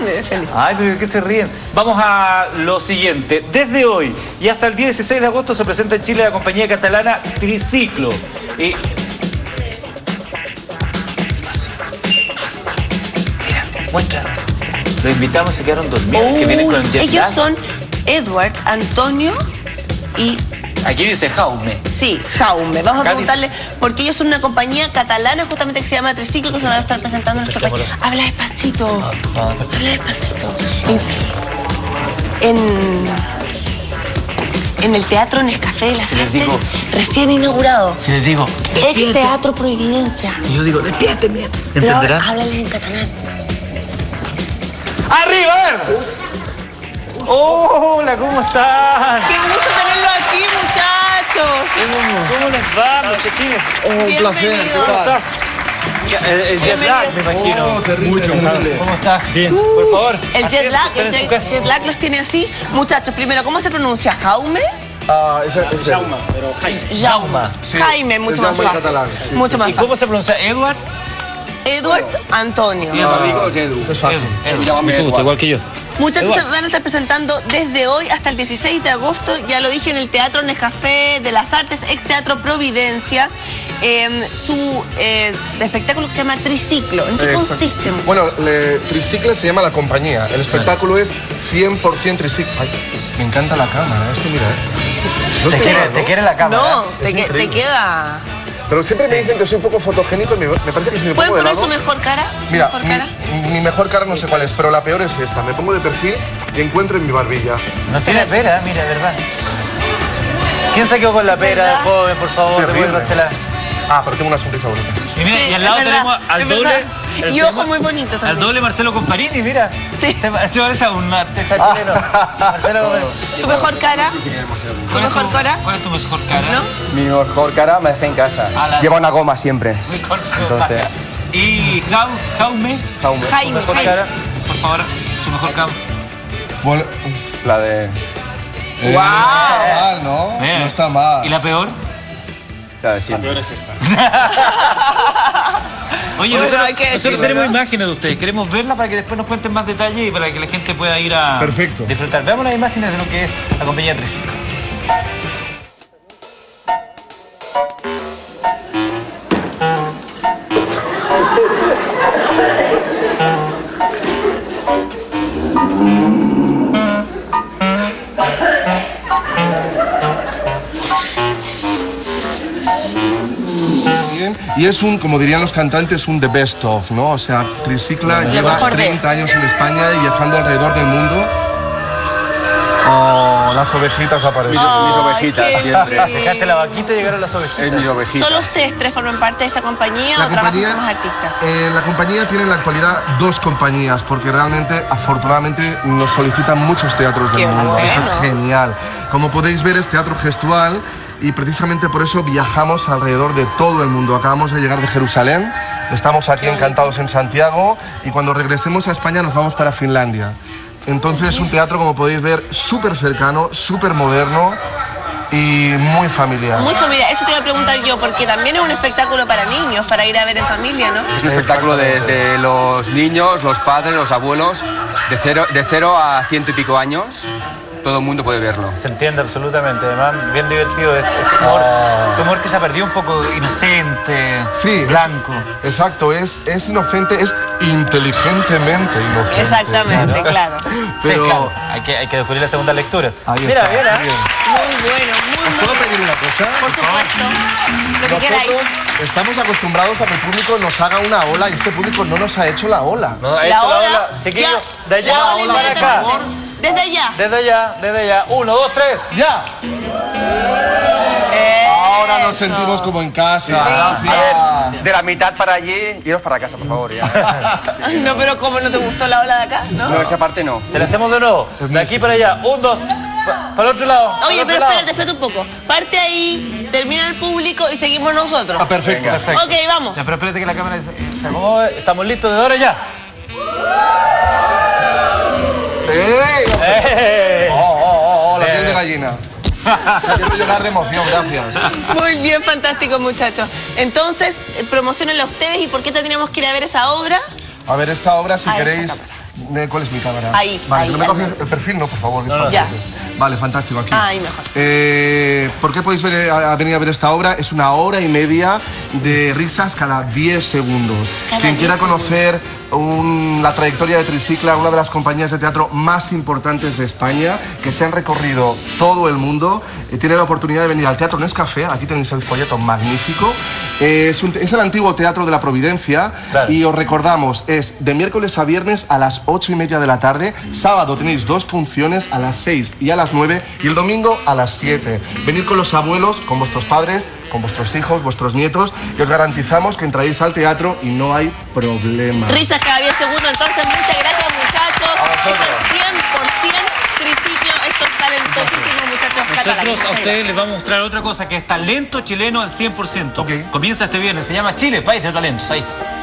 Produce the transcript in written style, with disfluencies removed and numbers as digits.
Feliz. Ay, pero ¿de qué se ríen? Vamos a lo siguiente. Desde hoy y hasta el día 16 de agosto se presenta en Chile la compañía catalana Triciclo. Mira, muestra. Los invitamos, se quedaron dormidos, que vienen con el jet lag. Ellos son Edward, Antonio y... Aquí dice Jaume. Sí, Jaume. Vamos Acá a preguntarle, porque ellos son una compañía catalana justamente que se llama Triciclo, que se van a estar presentando en nuestro país. Habla despacito. Habla despacito. En el Teatro Nescafé de las Artes, recién inaugurado. Si les digo, Ex Teatro Providencia. si yo digo, despiértenme, Pero ahora ¿entenderán? háblales en catalán. ¡Arriba! A ver. Hola, ¿cómo están? ¡Qué gusto tenerlo aquí, muchachos! ¿Cómo les va, muchachines? Un placer, ¿qué ¿Cómo tal? estás? El jet lag, me imagino. Oh, terrible, terrible. ¿Cómo estás? Bien. Por favor. El jet lag, están en su casa. jet lag los tiene así. Muchachos, primero, ¿cómo se pronuncia? ¿Jaume? Ese. Jauma. Sí, Jaime, mucho es más Jaume en fácil. catalán, sí. Mucho más ¿Y fácil. cómo se pronuncia? ¿Edward? Edward, Antonio. Eso es fácil. Mucho gusto, igual que yo. Muchachos, Eduardo. se van a estar presentando desde hoy hasta el 16 de agosto, ya lo dije, en el Teatro Nescafé de las Artes, ex Teatro Providencia, su espectáculo que se llama Triciclo. ¿En qué Exacto. consiste? Bueno, Tricicle se llama la compañía. El espectáculo es 100% Tricicle. Ay, me encanta la cámara. Mira. No Te está mal, ¿no? quiere la cámara. No, Es te increíble. queda... Pero siempre me dicen que soy un poco fotogénico y me parece que si me ¿Pueden pongo de poner lado... su mejor cara? ¿Su Mira, mejor cara? mi mejor cara no sé cuál es, pero la peor es esta. Me pongo de perfil y encuentro en mi barbilla. No tiene pera, mira, verdad. ¿Quién se quedó con la pera del joven, por favor? Terrible. Devuélvasela. Ah, pero tengo una sonrisa bonita. Y mira, Sí, y al lado es verdad, tenemos al es doble. verdad. Y ojo muy bonito también. Al doble Marcelo Comparini, mira. Sí. Se parece a un artista chileno. Marcelo Comparini. ¿Tu mejor cara? ¿Tu mejor cara? ¿Cuál es tu mejor cara? ¿No? Mi mejor cara me dejé en casa. Lleva una goma siempre. Mejor Entonces- cara. Y Jaume, Jaume. su Jaime, mejor Jaime. cara, por favor, su mejor cara. Bueno, La de. no está mal, ¿no? Bien. No está mal. ¿Y la peor? La de siempre. Oye, Bueno, nosotros, hay que nosotros decirlo, tenemos ¿no? imágenes de ustedes. Queremos verlas para que después nos cuenten más detalles y para que la gente pueda ir a Perfecto. disfrutar. Veamos las imágenes de lo que es la compañía Triciclo. Bien. Y es un, como dirían los cantantes, un the best of, ¿no? O sea, Tricicla lleva mejor de. 30 años en España y viajando alrededor del mundo. Oh, las ovejitas aparecen. Mis ovejitas, qué siempre. lindo. Dejaste la vaquita y llegaron las ovejitas. Es mis ovejitas. ¿Solo ustedes tres forman parte de esta compañía o trabajan con más artistas? La compañía tiene en la actualidad 2 compañías, porque realmente, afortunadamente, nos solicitan muchos teatros del Qué mundo. bueno. Eso es genial. Como podéis ver, es teatro gestual y precisamente por eso viajamos alrededor de todo el mundo. Acabamos de llegar de Jerusalén, estamos aquí encantados en Santiago y cuando regresemos a España nos vamos para Finlandia. Entonces es un teatro, como podéis ver, súper cercano, súper moderno y muy familiar. Muy familiar, eso te iba a preguntar yo, porque también es un espectáculo para niños, para ir a ver en familia, ¿no? Es un espectáculo de los niños, los padres, los abuelos, de 0 a 100 y pico años. Todo el mundo puede verlo. Se entiende absolutamente, además bien divertido este humor, este humor que se ha perdido un poco inocente, Sí, blanco. Exacto, es inocente, es inteligentemente inocente. Exactamente, claro. Pero Sí, claro, hay que descubrir la segunda lectura. Ahí Mira, está. mira. Muy bueno, muy ¿os puedo bueno. pedir una cosa? Por supuesto, lo que queráis. Nosotros estamos acostumbrados a que el público nos haga una ola y este público no nos ha hecho la ola. No, ha La hecho la ola, ola. Chiquillo, ya, de allá la ola para acá. inmediatamente. Desde allá. Desde allá. 1, 2, 3. ¡Ya! Ahora nos sentimos como en casa. Gracias. De la mitad para allí, iros para casa, por favor. Ya. Ay, no, pero ¿cómo no te gustó la ola de acá? ¿No? No, esa parte no. Se la hacemos de nuevo. De aquí para allá. 1, 2. Para el otro lado. Oye, para el pero otro lado. espérate un poco. Parte ahí, termina el público y seguimos nosotros. Ah, perfecto. Perfecto. Ok, vamos. Ya, pero espérate que la cámara se acomode. Estamos listos de ahora ya. ¡Ey! ¡Eh! La piel de gallina. Quiero llorar de emoción, gracias. Muy bien, fantástico, muchachos. Entonces, promocionenla ustedes y por qué tendríamos que ir a ver esa obra. A ver, esta obra, si A esa queréis, cámara. ¿Cuál es mi cámara? Ahí, vale, ahí, no me ahí. coges el perfil, no, por favor. es No, para ya. ustedes. Vale, fantástico, aquí. Ahí mejor. ¿Por qué podéis venir a ver esta obra? Es una hora y media de risas cada 10 segundos. Cada Quien 10 quiera segundos. conocer la trayectoria de Tricicla, una de las compañías de teatro más importantes de España, que se han recorrido todo el mundo, tiene la oportunidad de venir al Teatro Nescafé. Aquí tenéis el folleto magnífico. Es el antiguo Teatro de la Providencia. Claro. Y os recordamos, es de miércoles a viernes a las 8:30 de la tarde. Sábado tenéis 2 funciones, a las 6 y a las 9. Y el domingo a las 7. Venid con los abuelos, con vuestros padres, con vuestros hijos, vuestros nietos, y os garantizamos que entraréis al teatro y no hay problema. Risas cada 10 segundos, entonces muchas gracias, muchachos. A vosotros. Esto es 100% triciclo, estos talentosísimos muchachos catalanes. Nosotros a ustedes les vamos a mostrar otra cosa que es talento chileno al 100%. Ok. Comienza este viernes, se llama Chile, País de Talentos. Ahí está.